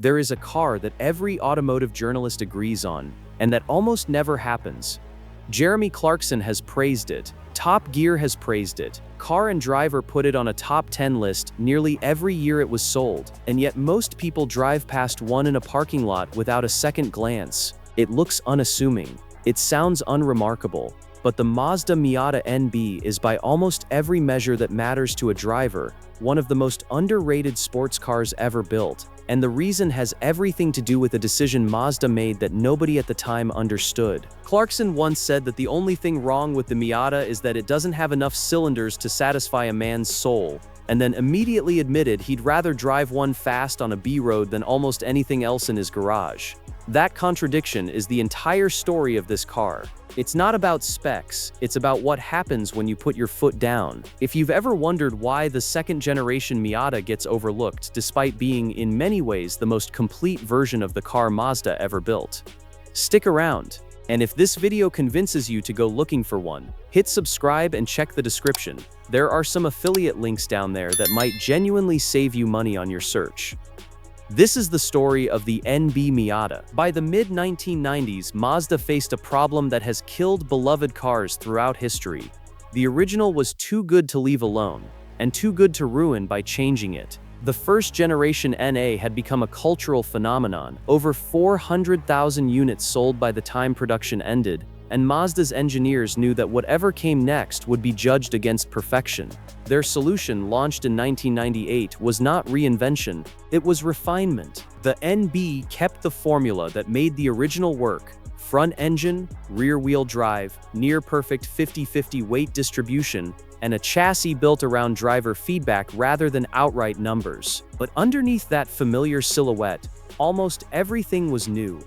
There is a car that every automotive journalist agrees on, and that almost never happens. Jeremy Clarkson has praised it. Top Gear has praised it. Car and Driver put it on a top 10 list nearly every year it was sold, and yet most people drive past one in a parking lot without a second glance. It looks unassuming. It sounds unremarkable. But the Mazda Miata NB is, by almost every measure that matters to a driver, one of the most underrated sports cars ever built. And the reason has everything to do with a decision Mazda made that nobody at the time understood. Clarkson once said that the only thing wrong with the Miata is that it doesn't have enough cylinders to satisfy a man's soul, and then immediately admitted he'd rather drive one fast on a B road than almost anything else in his garage. That contradiction is the entire story of this car. It's not about specs, it's about what happens when you put your foot down. If you've ever wondered why the second-generation Miata gets overlooked despite being, in many ways, the most complete version of the car Mazda ever built, stick around. And if this video convinces you to go looking for one, hit subscribe and check the description. There are some affiliate links down there that might genuinely save you money on your search. This is the story of the NB Miata. By the mid-1990s, Mazda faced a problem that has killed beloved cars throughout history. The original was too good to leave alone, and too good to ruin by changing it. The first-generation NA had become a cultural phenomenon, over 400,000 units sold by the time production ended, and Mazda's engineers knew that whatever came next would be judged against perfection. Their solution, launched in 1998, was not reinvention, it was refinement. The NB kept the formula that made the original work: front engine, rear-wheel drive, near-perfect 50-50 weight distribution, and a chassis built around driver feedback rather than outright numbers. But underneath that familiar silhouette, almost everything was new.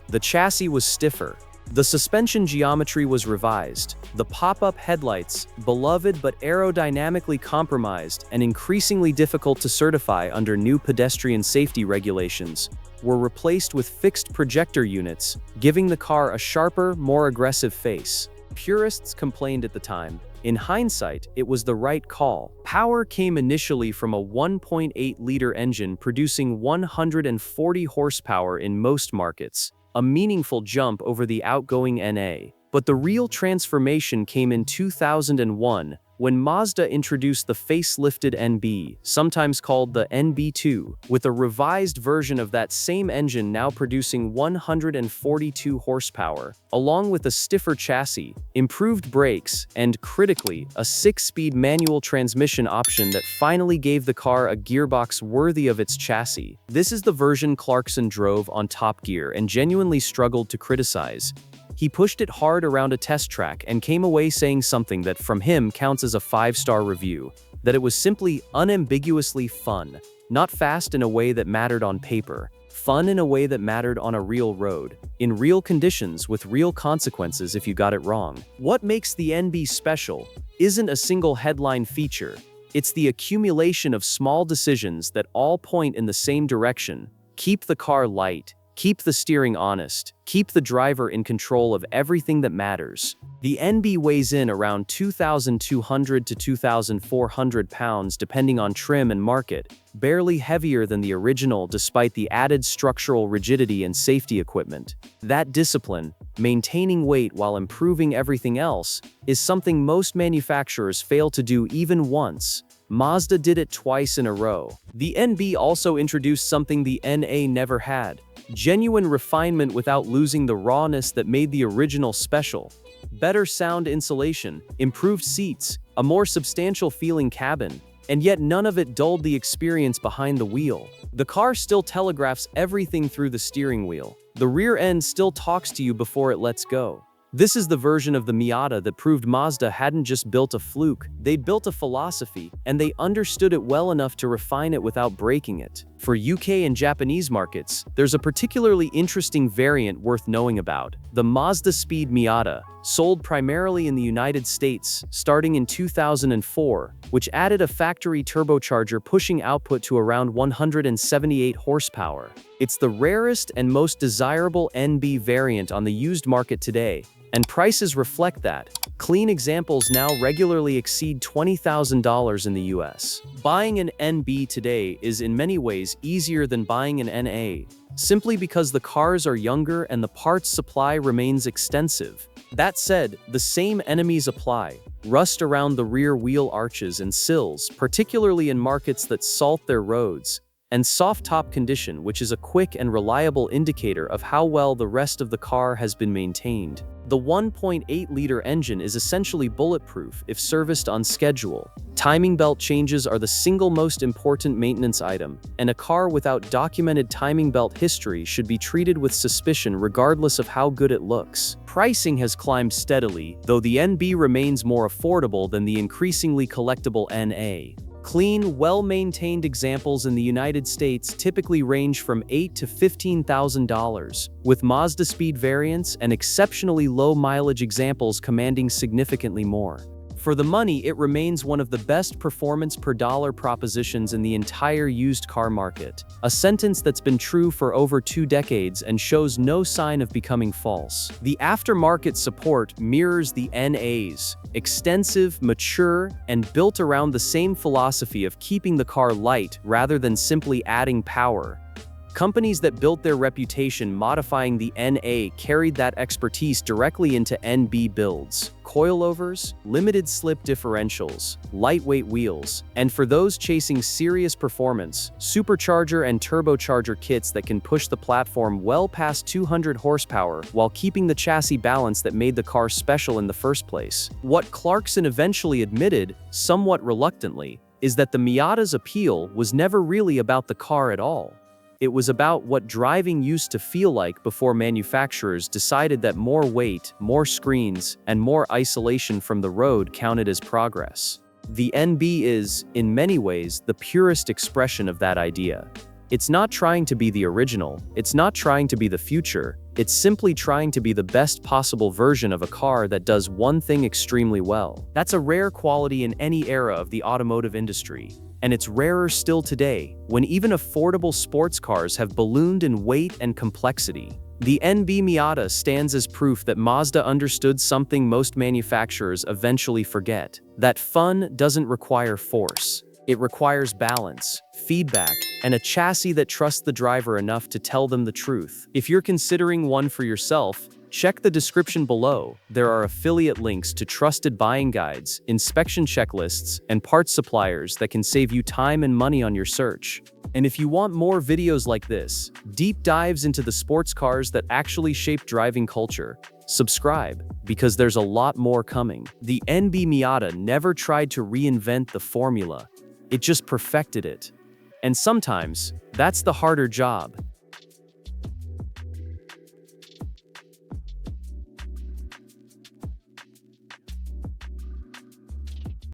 The chassis was stiffer. The suspension geometry was revised. The pop-up headlights, beloved but aerodynamically compromised and increasingly difficult to certify under new pedestrian safety regulations, were replaced with fixed projector units, giving the car a sharper, more aggressive face. Purists complained at the time. In hindsight, it was the right call. Power came initially from a 1.8-liter engine producing 140 horsepower in most markets, a meaningful jump over the outgoing NA. But the real transformation came in 2001, when Mazda introduced the facelifted NB, sometimes called the NB2, with a revised version of that same engine now producing 142 horsepower, along with a stiffer chassis, improved brakes, and, critically, a 6-speed manual transmission option that finally gave the car a gearbox worthy of its chassis. This is the version Clarkson drove on Top Gear and genuinely struggled to criticize. He pushed it hard around a test track and came away saying something that from him counts as a 5-star review, that it was simply unambiguously fun, not fast in a way that mattered on paper, fun in a way that mattered on a real road, in real conditions with real consequences if you got it wrong. What makes the NB special isn't a single headline feature, it's the accumulation of small decisions that all point in the same direction: keep the car light, keep the steering honest, keep the driver in control of everything that matters. The NB weighs in around 2,200 to 2,400 pounds depending on trim and market, barely heavier than the original despite the added structural rigidity and safety equipment. That discipline, maintaining weight while improving everything else, is something most manufacturers fail to do even once. Mazda did it twice in a row. The NB also introduced something the NA never had: genuine refinement without losing the rawness that made the original special. Better sound insulation, improved seats, a more substantial feeling cabin, and yet none of it dulled the experience behind the wheel. The car still telegraphs everything through the steering wheel. The rear end still talks to you before it lets go. This is the version of the Miata that proved Mazda hadn't just built a fluke, they'd built a philosophy, and they understood it well enough to refine it without breaking it. For UK and Japanese markets, there's a particularly interesting variant worth knowing about: the Mazdaspeed Miata, sold primarily in the United States starting in 2004, which added a factory turbocharger pushing output to around 178 horsepower. It's the rarest and most desirable NB variant on the used market today, and prices reflect that. Clean examples now regularly exceed $20,000 in the US. Buying an NB today is in many ways easier than buying an NA, simply because the cars are younger and the parts supply remains extensive. That said, the same enemies apply. Rust around the rear wheel arches and sills, particularly in markets that salt their roads, and soft top condition, which is a quick and reliable indicator of how well the rest of the car has been maintained. The 1.8-liter engine is essentially bulletproof if serviced on schedule. Timing belt changes are the single most important maintenance item, and a car without documented timing belt history should be treated with suspicion regardless of how good it looks. Pricing has climbed steadily, though the NB remains more affordable than the increasingly collectible NA. Clean, well-maintained examples in the United States typically range from $8,000 to $15,000, with Mazdaspeed variants and exceptionally low-mileage examples commanding significantly more. For the money, it remains one of the best performance per dollar propositions in the entire used car market, a sentence that's been true for over 2 decades and shows no sign of becoming false. The aftermarket support mirrors the NA's, extensive, mature, and built around the same philosophy of keeping the car light rather than simply adding power. Companies that built their reputation modifying the NA carried that expertise directly into NB builds. Coilovers, limited slip differentials, lightweight wheels, and for those chasing serious performance, supercharger and turbocharger kits that can push the platform well past 200 horsepower while keeping the chassis balance that made the car special in the first place. What Clarkson eventually admitted, somewhat reluctantly, is that the Miata's appeal was never really about the car at all. It was about what driving used to feel like before manufacturers decided that more weight, more screens, and more isolation from the road counted as progress. The NB is, in many ways, the purest expression of that idea. It's not trying to be the original, it's not trying to be the future, it's simply trying to be the best possible version of a car that does one thing extremely well. That's a rare quality in any era of the automotive industry. And it's rarer still today, when even affordable sports cars have ballooned in weight and complexity. The NB Miata stands as proof that Mazda understood something most manufacturers eventually forget: that fun doesn't require force. It requires balance, feedback, and a chassis that trusts the driver enough to tell them the truth. If you're considering one for yourself, check the description below. There are affiliate links to trusted buying guides, inspection checklists, and parts suppliers that can save you time and money on your search. And if you want more videos like this, deep dives into the sports cars that actually shape driving culture, subscribe, because there's a lot more coming. The NB Miata never tried to reinvent the formula. It just perfected it. And sometimes, that's the harder job.